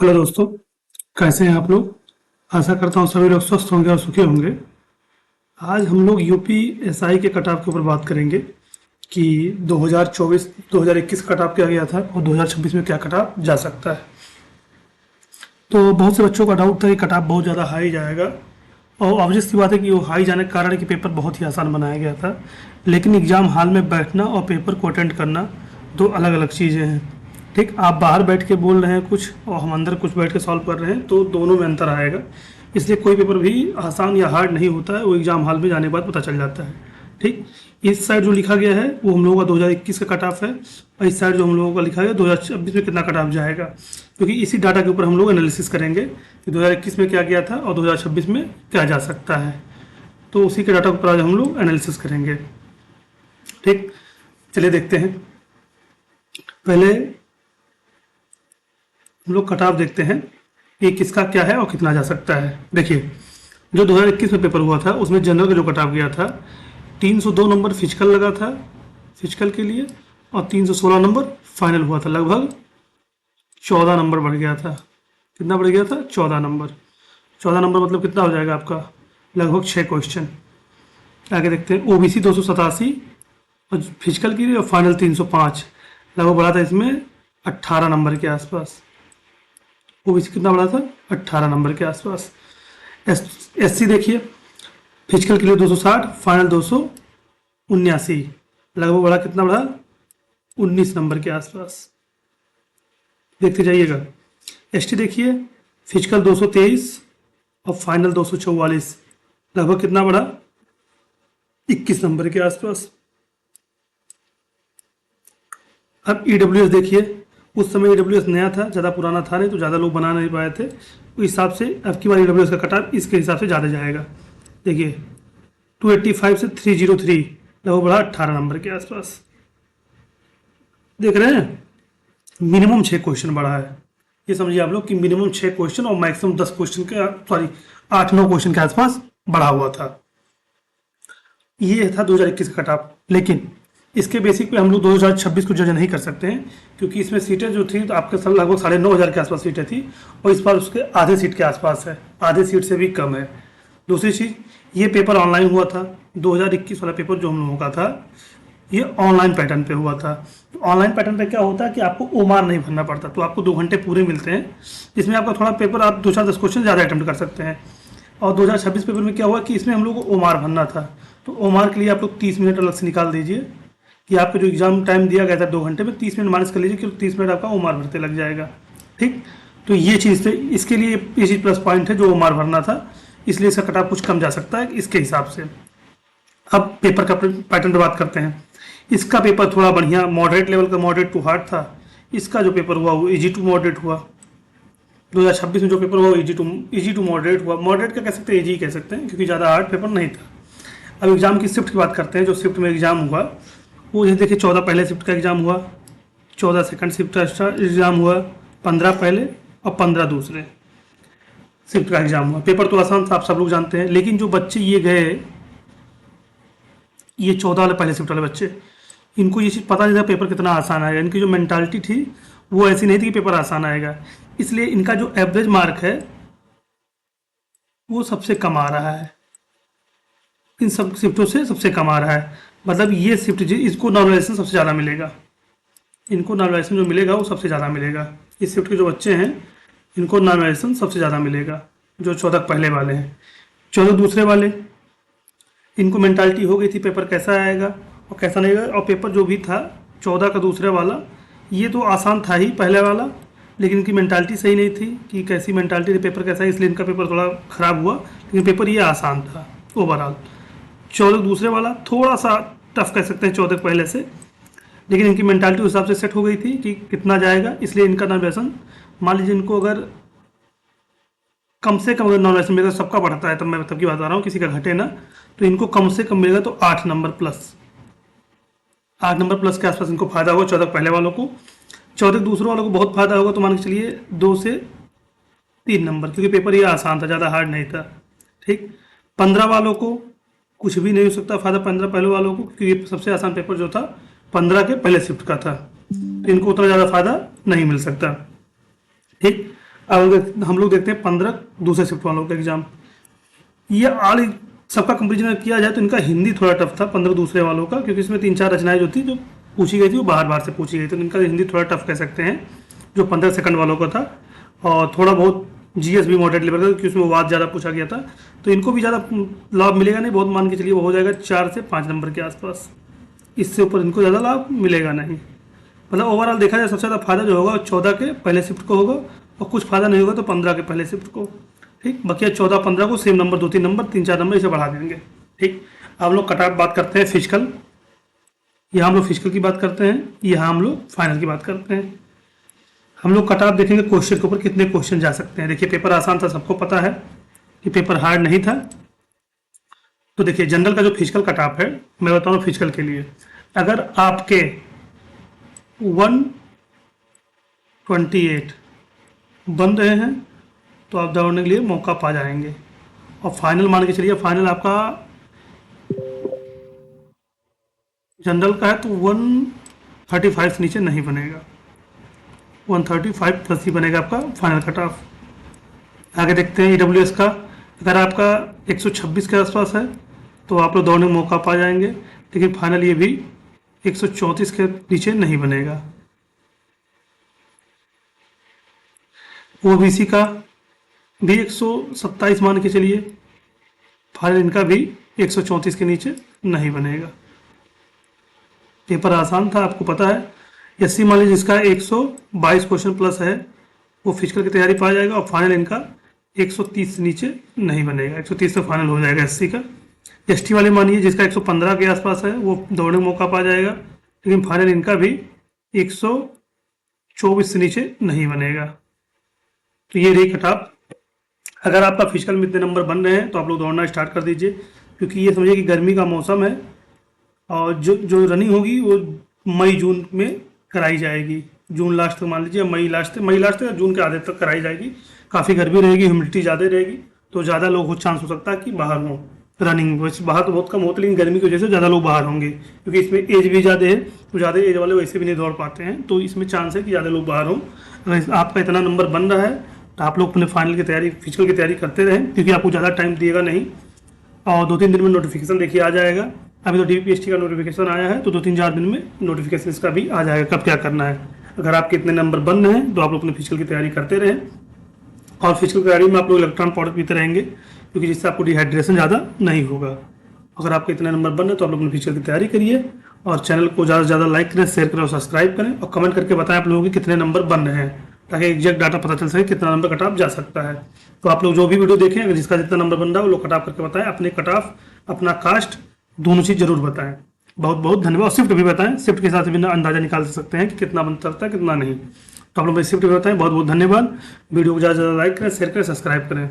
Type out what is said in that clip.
Hello दोस्तों, कैसे हैं आप लोग। आशा करता हूँ सभी लोग स्वस्थ होंगे और सुखी होंगे। आज हम लोग यूपी एसआई के कट ऑफ के ऊपर बात करेंगे कि 2024 2021 कट ऑफ क्या गया था और 2026 में क्या कट ऑफ जा सकता है। तो बहुत से बच्चों का डाउट था कि कट ऑफ बहुत ज़्यादा हाई जाएगा, और ऑब्वियस सी बात है कि वो हाई जाने के कारण है कि पेपर बहुत ही आसान बनाया गया था। लेकिन एग्ज़ाम हॉल में बैठना और पेपर को अटेंड करना दो अलग अलग चीज़ें हैं। ठीक, आप बाहर बैठ के बोल रहे हैं कुछ और हम अंदर कुछ बैठ के सॉल्व कर रहे हैं, तो दोनों में अंतर आएगा। इसलिए कोई पेपर भी आसान या हार्ड नहीं होता है, वो एग्ज़ाम हॉल में जाने के बाद पता चल जाता है। ठीक, इस साइड जो लिखा गया है वो हम लोगों का 2021 का कट ऑफ है, और इस साइड जो हम लोगों का लिखा गया 2026 में कितना कट ऑफ जाएगा, क्योंकि इसी डाटा के ऊपर हम लोग एनालिसिस करेंगे कि 2021 में क्या गया था और 2026 में क्या जा सकता है। तो उसी के डाटा के ऊपर आज हम लोग एनालिसिस करेंगे। ठीक, चलिए देखते हैं। पहले हम लोग कट ऑफ देखते हैं कि किसका क्या है और कितना जा सकता है। देखिए, जो 2021 में पेपर हुआ था उसमें जनरल का जो कट ऑफ गया था 302 नंबर फिजिकल लगा था फिजिकल के लिए, और 316 नंबर फाइनल हुआ था। लगभग 14 नंबर बढ़ गया था। कितना बढ़ गया था? 14 नंबर। 14 नंबर मतलब कितना हो जाएगा आपका? लगभग 6 क्वेश्चन। आगे देखते हैं। ओबीसी 287 और फिजिकल के लिए, और फाइनल 305। लगभग बढ़ा था इसमें 18 नंबर के आसपास। ओबीसी कितना बढ़ा था? 18 नंबर के आसपास। एससी देखिए, फिजिकल के लिए 260, फाइनल 279। लगभग बढ़ा, कितना बढ़ा? 19 नंबर के आसपास। देखते जाइएगा। एसटी देखिए, फिजिकल 223 और फाइनल 244। लगभग कितना बढ़ा? 21 नंबर के आसपास। अब ईडब्ल्यूएस देखिए, उस समय ईडब्ल्यूएस नया था, ज़्यादा पुराना था नहीं, तो ज़्यादा लोग बना नहीं पाए थे। उस हिसाब से अब की बार ईडब्ल्यूएस का कट ऑफ इसके हिसाब से ज़्यादा जाएगा। देखिए, 285 से 303, लगभग बढ़ा 18 नंबर के आसपास। देख रहे हैं, मिनिमम 6 क्वेश्चन बढ़ा है। ये समझिए आप लोग कि मिनिमम 6 क्वेश्चन और मैक्सिमम 10 क्वेश्चन के, सॉरी 8-9 क्वेश्चन के आसपास बढ़ा हुआ था। ये था 2021 का कट ऑफ। लेकिन इसके बेसिक पे हम लोग 2026 को जज नहीं कर सकते हैं, क्योंकि इसमें सीटें जो थी तो आपके साथ लगभग 9,500 के आसपास सीटें थी, और इस बार उसके आधे सीट के आसपास है, आधे सीट से भी कम है। दूसरी चीज़, ये पेपर ऑनलाइन हुआ था। 2021 वाला पेपर जो हम लोगों का था, ये ऑनलाइन पैटर्न पे हुआ था। तो ऑनलाइन पैटर्न पे क्या होता है कि आपको ओमार नहीं भरना पड़ता, तो आपको 2 घंटे पूरे मिलते हैं, जिसमें आपका थोड़ा पेपर आप 2-4-10 क्वेश्चन ज़्यादा अटेम्प्ट कर सकते हैं। और 2026 पेपर में क्या हुआ कि इसमें हम लोग को ओमार भरना था, तो ओमार के लिए आप लोग 30 मिनट अलग से निकाल दीजिए, कि आपका जो एग्जाम टाइम दिया गया था 2 घंटे में 30 मिनट माइनस कर लीजिए, क्योंकि 30 मिनट आपका ओमार भरते लग जाएगा। ठीक, तो ये चीज़, इसके लिए ये चीज़ प्लस पॉइंट है, जो ओमार भरना था, इसलिए इसका कट ऑफ कुछ कम जा सकता है इसके हिसाब से। अब पेपर का पैटर्न पर बात करते हैं। इसका पेपर थोड़ा बढ़िया मॉडरेट लेवल का, मॉडरेट टू हार्ड था। इसका जो पेपर हुआ वो इजी टू मॉडरेट हुआ। 2026 में जो पेपर हुआ वो इजी टू मॉडरेट हुआ। मॉडरेट का कह सकते हैं, इजी कह सकते हैं, क्योंकि ज़्यादा हार्ड पेपर नहीं था। अब एग्जाम की शिफ्ट की बात करते हैं। जो शिफ्ट में एग्जाम हुआ वो ये देखिए, 14 पहले शिफ्ट का एग्जाम हुआ, 14 सेकंड शिफ्ट का एग्जाम हुआ, 15 पहले और 15 दूसरे शिफ्ट का एग्जाम हुआ। पेपर तो आसान था, आप सब लोग जानते हैं। लेकिन जो बच्चे ये गए, ये 14 वाले पहले शिफ्ट वाले बच्चे, इनको ये चीज़ पता नहीं था पेपर कितना आसान आएगा। इनकी जो मेंटालिटी थी वो ऐसी नहीं थी कि पेपर आसान आएगा, इसलिए इनका जो एवरेज मार्क है वो सबसे कम आ रहा है, इन सब शिफ्टों से सबसे कम आ रहा है। मतलब ये शिफ्ट इसको नॉर्मलाइजेशन सबसे ज़्यादा मिलेगा, इनको नॉर्मलाइजेशन जो मिलेगा वो सबसे ज़्यादा मिलेगा। इस शिफ्ट के जो बच्चे हैं इनको नॉर्मलाइजेशन सबसे ज़्यादा मिलेगा, जो 14 पहले वाले हैं। 14 दूसरे वाले, इनको मेंटालिटी हो गई थी पेपर कैसा आएगा और कैसा नहीं आएगा। और पेपर जो भी था 14 का दूसरे वाला, ये तो आसान था ही पहले वाला, लेकिन इनकी मेंटालिटी सही नहीं थी कि कैसी मेंटालिटी थी, पेपर कैसा है, इसलिए इनका पेपर थोड़ा ख़राब हुआ। लेकिन पेपर ये आसान था ओवरऑल। 14 दूसरे वाला थोड़ा सा टफ कह सकते हैं 14 पहले से, लेकिन इनकी मेंटालिटी उस हिसाब से सेट हो गई थी कि कितना जाएगा, इसलिए इनका नॉर्मलाइजेशन, मान लीजिए इनको अगर कम से कम अगर नॉर्मलाइजेशन मिलेगा, सबका बढ़ता है, तब मैं तब की बात आ रहा हूँ, किसी का घटे ना, तो इनको कम से कम मिलेगा तो 8 नंबर प्लस, 8 नंबर प्लस के आसपास इनको फायदा होगा 14 पहले वालों को। 14 दूसरों वालों को बहुत फायदा होगा, तो मान के चलिए 2 से 3 नंबर, क्योंकि पेपर ये आसान था, ज़्यादा हार्ड नहीं था। ठीक, 15 वालों को कुछ भी नहीं हो सकता फायदा, 15 पहले वालों को, क्योंकि सबसे आसान पेपर जो था 15 के पहले शिफ्ट का था, तो इनको उतना ज़्यादा फायदा नहीं मिल सकता। ठीक, अब हम लोग देखते हैं 15 दूसरे शिफ्ट वालों का एग्जाम। ये ऑल सबका कंपेरिजन किया जाए तो इनका हिंदी थोड़ा टफ था 15 दूसरे वालों का, क्योंकि इसमें 3-4 रचनाएं जो थी जो पूछी गई थी वो बाहर बाहर से पूछी गई, तो इनका हिंदी थोड़ा टफ कह सकते हैं जो 15 सेकंड वालों का था। और थोड़ा बहुत जीएस भी मॉडरेट लेवल का, क्योंकि उसमें वाद ज़्यादा पूछा गया था, तो इनको भी ज़्यादा लाभ मिलेगा नहीं, बहुत मान के चलिए वो हो जाएगा 4 से 5 नंबर के आसपास, इससे ऊपर इनको ज़्यादा लाभ मिलेगा नहीं। मतलब ओवरऑल देखा जाए सबसे ज़्यादा फायदा जो होगा 14 के पहले शिफ्ट को होगा, और कुछ फायदा नहीं होगा तो 15 के पहले शिफ्ट को। ठीक, बाकी 14-15 को सेम नंबर 2-3 नंबर 3-4 नंबर इसे बढ़ा देंगे। ठीक, अब हम लोग कट ऑफ बात करते हैं फिजिकल। यहाँ हम लोग फिजिकल की बात करते हैं, यहाँ हम लोग फाइनल की बात करते हैं। हम लोग कट ऑफ देखेंगे क्वेश्चन के ऊपर कितने क्वेश्चन जा सकते हैं। देखिए पेपर आसान था, सबको पता है कि पेपर हार्ड नहीं था। तो देखिए जनरल का जो फिजिकल कट ऑफ है, मैं बता रहा हूँ फिजिकल के लिए, अगर आपके 128 बन रहे हैं तो आप दौड़ने के लिए मौका पा जाएंगे। और फाइनल मान के चलिए, फाइनल आपका जनरल का है तो 135 से नीचे नहीं बनेगा, 135 प्लस ही बनेगा आपका फाइनल कट ऑफ। आगे देखते हैं ईडब्ल्यूएस का, अगर आपका 126 के आसपास है तो आप लोग दौड़ने में मौका पा जाएंगे, लेकिन फाइनल ये भी 134 के नीचे नहीं बनेगा। ओबीसी का भी 127 मान के चलिए, फाइनल इनका भी 134 के नीचे नहीं बनेगा। पेपर आसान था, आपको पता है। एससी मान लीजिए जिसका 122 क्वेश्चन प्लस है वो फिजिकल की तैयारी पा जाएगा, और फाइनल इनका 130 से नीचे नहीं बनेगा, 130 से फाइनल हो जाएगा एससी का। एसटी वाले मानिए जिसका 115 के आसपास है वो दौड़ने में मौका पा जाएगा, लेकिन फाइनल इनका भी 124 से नीचे नहीं बनेगा। तो ये रही कट ऑफ। अगर आपका फिजिकल में इतने नंबर बन रहे हैं तो आप लोग दौड़ना स्टार्ट कर दीजिए, क्योंकि ये समझिए कि गर्मी का मौसम है, और जो रनिंग होगी वो मई जून में कराई जाएगी। जून लास्ट तक मान लीजिए, मई लास्ट तक या जून के आधे तक कराई जाएगी। काफ़ी गर्मी रहेगी, ह्यूमिडिटी ज़्यादा रहेगी, तो ज़्यादा लोग को चांस हो सकता है कि बाहर हों रनिंग। वैसे बाहर तो बहुत कम होते, लेकिन गर्मी की वजह से ज़्यादा लोग बाहर होंगे, क्योंकि इसमें एज भी ज़्यादा है, तो ज़्यादा एज वाले वैसे भी नहीं दौड़ पाते हैं, तो इसमें चांस है कि ज़्यादा लोग बाहर हों। अगर आपका इतना नंबर बन रहा है तो आप लोग अपने फाइनल की तैयारी, फिजिकल की तैयारी करते रहें, क्योंकि आपको ज़्यादा टाइम दिएगा नहीं, और 2-3 दिन में नोटिफिकेशन देखिए आ जाएगा। अभी तो डीपीएसटी का नोटिफिकेशन आया है, तो 2-3-4 दिन में नोटिफिकेशन इसका भी आ जाएगा कब क्या करना है। अगर आपके इतने नंबर बन रहे हैं तो आप लोग अपने फिजिकल की तैयारी करते रहें, और फिजिकल की तैयारी में आप लोग इलेक्ट्रॉन पाउडर पीते रहेंगे, क्योंकि जिससे आपको डिहाइड्रेशन ज़्यादा नहीं होगा। अगर आपके इतने नंबर बन रहे हैं तो आप लोग अपने फिजिकल की तैयारी करिए, और चैनल को ज़्यादा से ज़्यादा लाइक करें, शेयर करें और सब्सक्राइब करें, और कमेंट करके बताएं आप लोगों के कितने नंबर बन रहे हैं, ताकि एग्जैक्ट डाटा पता चल सके कितना नंबर कट ऑफ जा सकता है। तो आप लोग जो भी वीडियो देखें, अगर जिसका जितना नंबर बन रहा है वो लोग कट ऑफ करके बताएं, अपने कट ऑफ अपना कास्ट दोनों चीज़ जरूर बताएं। बहुत बहुत धन्यवाद। शिफ्ट भी बताएं, शिफ्ट के हिसाब से भी अंदाजा निकाल सकते हैं कि कितना बनता है कितना नहीं। तो आप लोग शिफ्ट भी बताएं। बहुत बहुत धन्यवाद। वीडियो को ज़्यादा से ज़्यादा लाइक करें, शेयर करें, सब्सक्राइब करें।